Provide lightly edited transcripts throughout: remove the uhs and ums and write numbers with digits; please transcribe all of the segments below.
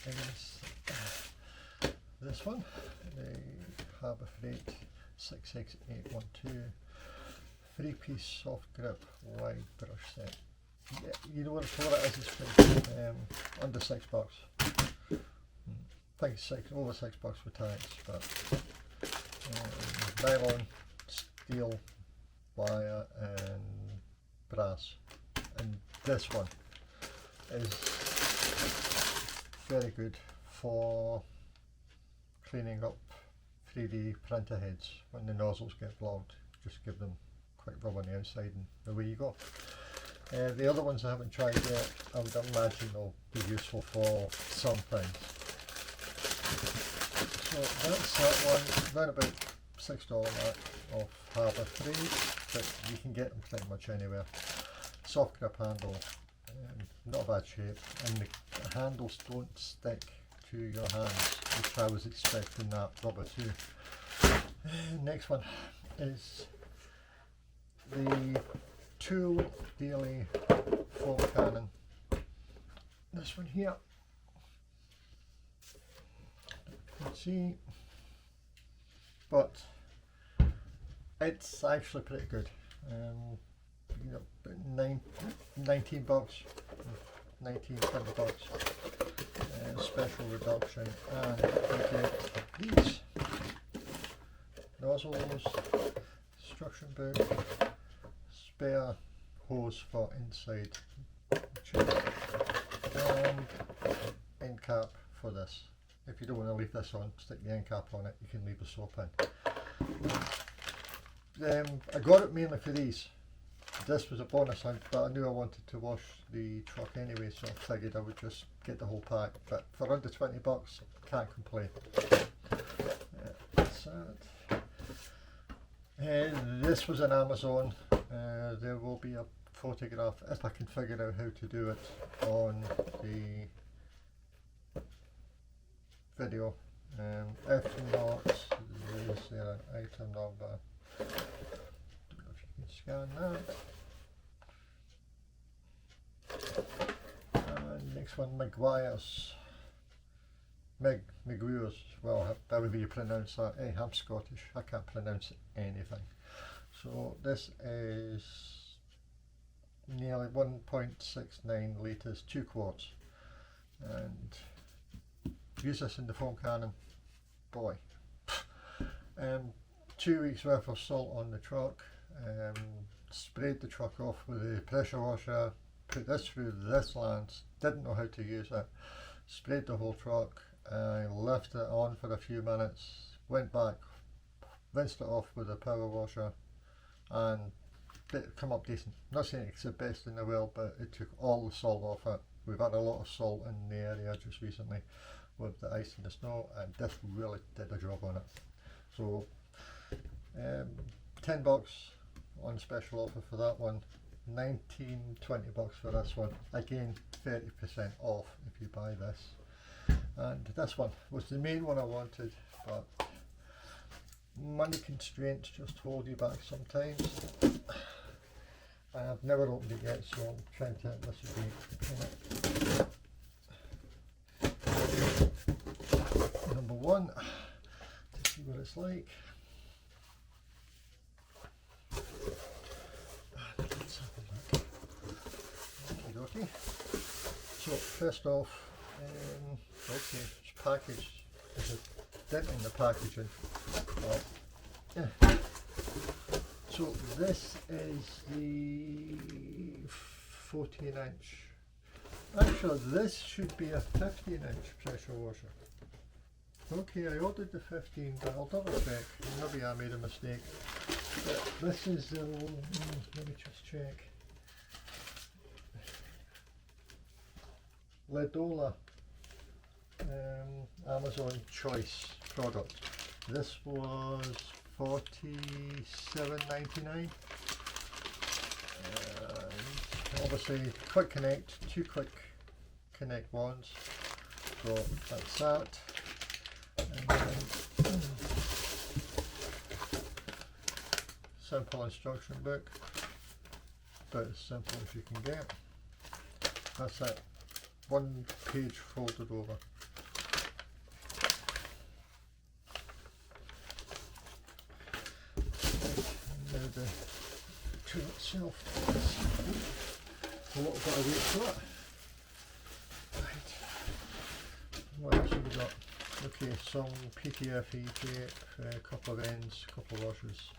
is this one, the Harbour Freight 66812 3-piece soft grip wide brush set. Yeah, you know what for it is, it's under $6. I think it's over $6 for tax, but nylon, steel, wire and brass, and this one is very good for cleaning up 3D printer heads when the nozzles get clogged. Just give them a quick rub on the outside and away you go. The other ones I haven't tried yet, I would imagine they'll be useful for some things. So that's that one, around about $6 mark off Harbour Freight, but you can get them pretty much anywhere. Soft grip handle, not a bad shape, and the handles don't stick to your hands, which I was expecting that rubber too. Next one is the Tool Daily foam cannon. This one here, you can see, but it's actually pretty good. You know, $19, $20, special reduction, and you get these nozzles, instruction book, spare hose for inside tube, and end cap for this. If you don't want to leave this on, stick the end cap on it, you can leave the soap in. I got it mainly for these. This was a bonus hunt, but I knew I wanted to wash the truck anyway, so I figured I would just get the whole pack. But for under $20, can't complain. That's that. This was on Amazon. There will be a photograph, if I can figure out how to do it, on the video. If not, is there an item number? Don't know if you can scan that. And next one, Maguire's. Maguire's, well, however you pronounce that. Hey, I'm Scottish, I can't pronounce anything. So this is nearly 1.69 litres, 2 quarts, and use this in the foam cannon, boy. 2 weeks worth of salt on the truck, sprayed the truck off with a pressure washer, put this through this lance, didn't know how to use it, sprayed the whole truck, left it on for a few minutes, went back, rinsed it off with a power washer, and it come up decent. Not saying it's the best in the world, but it took all the salt off it. We've had a lot of salt in the area just recently with the ice and the snow, and this really did a job on it. So $10 on special offer for that one, $19, $20 for this one. Again, 30% off if you buy this. And this one was the main one I wanted, but money constraints just hold you back sometimes. I've never opened it yet, so I'm trying to, this would be number one, to see what it's like. Let's have a look. Okie dokie. So first off, okay, it's packaged. There's a dent in the packaging. Yeah. So this is the 14-inch. Actually, this should be a 15-inch pressure washer. Okay, I ordered the 15, but I'll double check. Maybe I made a mistake. But this is the, let me just check. Ledola Amazon Choice product. This was $47.99. Obviously, quick connect, 2 quick connect ones. So that's that. And then, simple instruction book, about as simple as you can get. That's it. 1 page folded over. myself a little bit of weight to it. Right. What else have we got? Okay, some PTFE tape, a couple of ends, a couple of washers,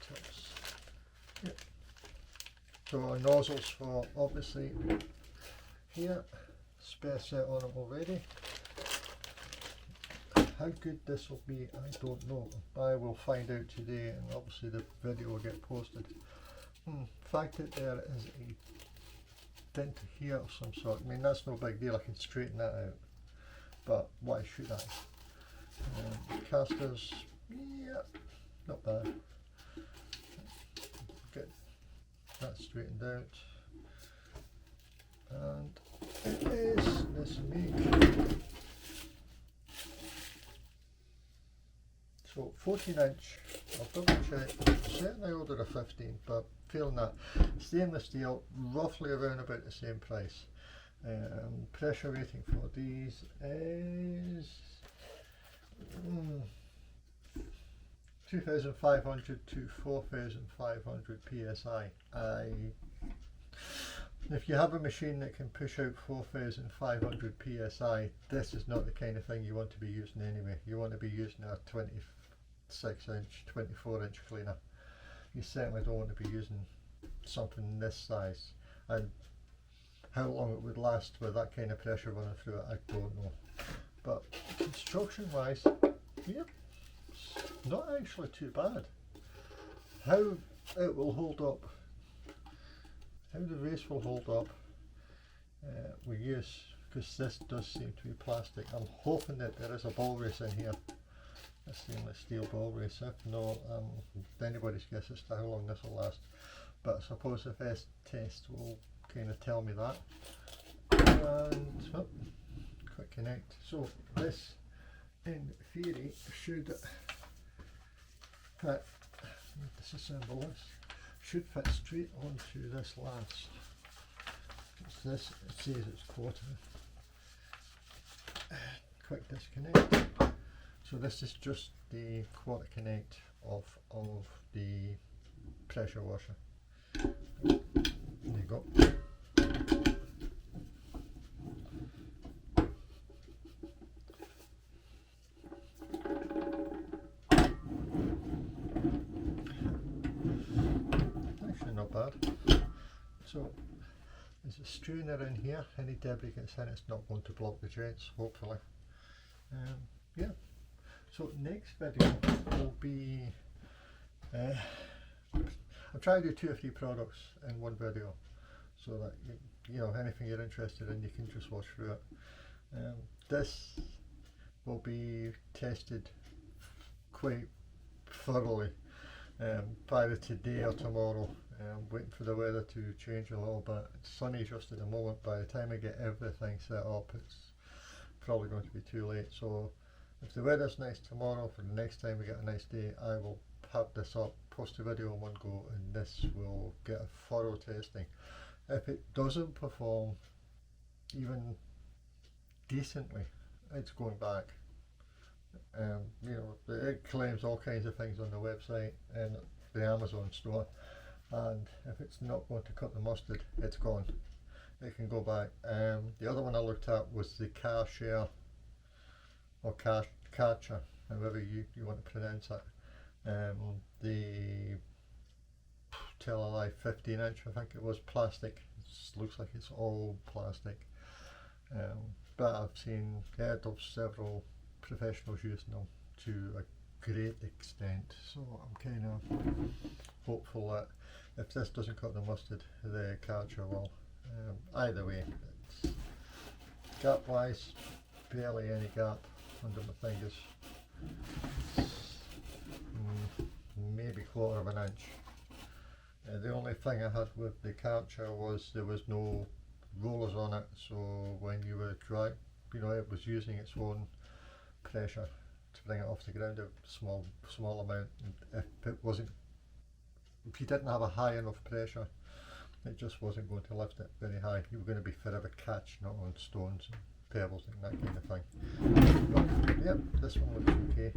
tips. Yep. So our nozzles for obviously here, spare set on them already. How good this will be, I don't know. I will find out today, and obviously the video will get posted. The fact that there is a dent here of some sort, I mean that's no big deal, I can straighten that out. But why should I? Casters, yeah, not bad. Get that straightened out. And it is this make. So 14-inch, I'll double check, certainly ordered a 15, but failing that, stainless steel, roughly around about the same price. Pressure rating for these is 2,500 to 4,500 psi. If you have a machine that can push out 4,500 psi, this is not the kind of thing you want to be using anyway. You want to be using a 26-inch, 24-inch cleaner. You certainly don't want to be using something this size. And how long it would last with that kind of pressure running through it, I don't know. But construction wise, yeah, it's not actually too bad. How it will hold up, how the race will hold up, we use, because this does seem to be plastic. I'm hoping that there is a ball race in here, a stainless steel ball race. If not, anybody's guess as to how long this will last. But I suppose the first test will kind of tell me that. And oh, quick connect. So this, in theory, should fit. Disassemble this. Should fit straight onto this last. It's this. It says it's quarter. Quick disconnect. So this is just the quarter connect of the pressure washer. There you go. Actually not bad. So there's a strainer in here. Any debris gets in, it's not going to block the jets, hopefully. Yeah. So next video will be I'll try to do 2 or 3 products in one video, so that you know anything you're interested in, you can just watch through it. This will be tested quite thoroughly either today or tomorrow. Waiting for the weather to change a little bit. It's sunny just at the moment. By the time I get everything set up, it's probably going to be too late. So if the weather's nice tomorrow, for the next time we get a nice day, I will have this up, post a video in one go, and this will get a thorough testing. If it doesn't perform even decently, it's going back. You know, it claims all kinds of things on the website and the Amazon store, and if it's not going to cut the mustard, it's gone. It can go back. The other one I looked at was the Karcher, or Karcher, however you want to pronounce it. The tell a lie, 15-inch, I think it was, plastic. It looks like it's all plastic. But I've heard of several professionals using them to a great extent, so I'm kind of hopeful that if this doesn't cut the mustard, the Karcher will. Either way, it's gap wise, barely any gap under my fingers. Maybe 1/4 of an inch. The only thing I had with the Karcher was there was no rollers on it, so when you were dry, you know, it was using its own pressure to bring it off the ground, a small amount. And if you didn't have a high enough pressure, it just wasn't going to lift it very high. You were going to be forever catching it on stones and pebbles and that kind of thing. But yep, this one looks okay.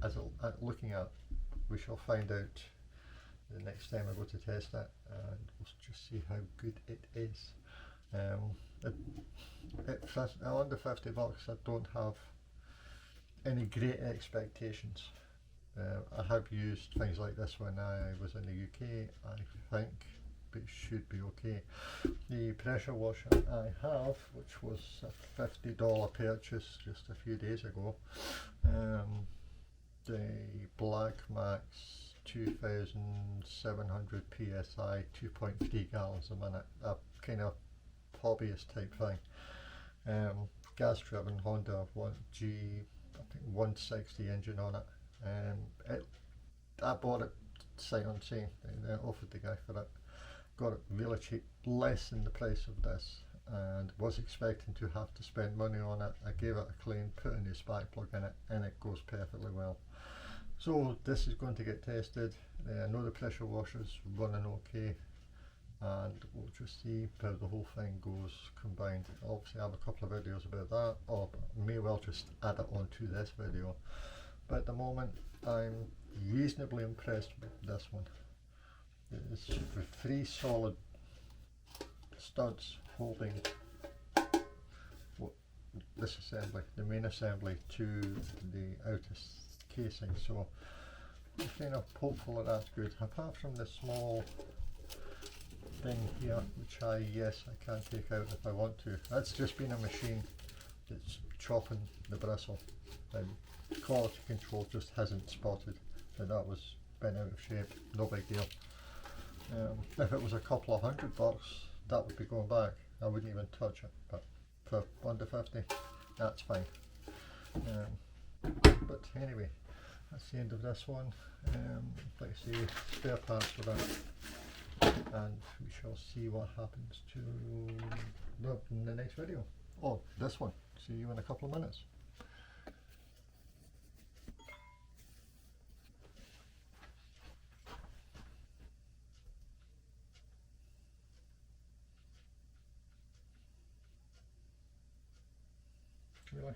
As looking at, we shall find out the next time I go to test it, and we'll just see how good it is. Under $50, I don't have any great expectations. I have used things like this when I was in the UK, I think, but it should be okay. The pressure washer I have, which was a $50 purchase just a few days ago, the Black Max 2700 psi, 2.3 gallons a minute, a kind of hobbyist type thing. Gas driven Honda G, I think 160 engine on it. I bought it sight unseen, and I offered the guy for it. Got it really cheap, less than the price of this, and was expecting to have to spend money on it. I gave it a clean, put a new spark plug in it, and it goes perfectly well. So this is going to get tested. I know the pressure washer's running okay, and we'll just see how the whole thing goes combined. Obviously I have a couple of videos about that, or may well just add it onto this video, but at the moment I'm reasonably impressed with this one. It's with 3 solid studs holding this assembly, the main assembly, to the outer casing, so I'm kind of hopeful that that's good, apart from the small thing here, which I can take out if I want to. That's just been a machine that's chopping the bristle, and quality control just hasn't spotted that was been out of shape. No big deal. If it was a couple of $100, that would be going back. I wouldn't even touch it, but for under 50, that's fine. But anyway, that's the end of this one. Like I say, spare parts for that, and we shall see what happens to in the next video. Oh, this one. See you in a couple of minutes. Really?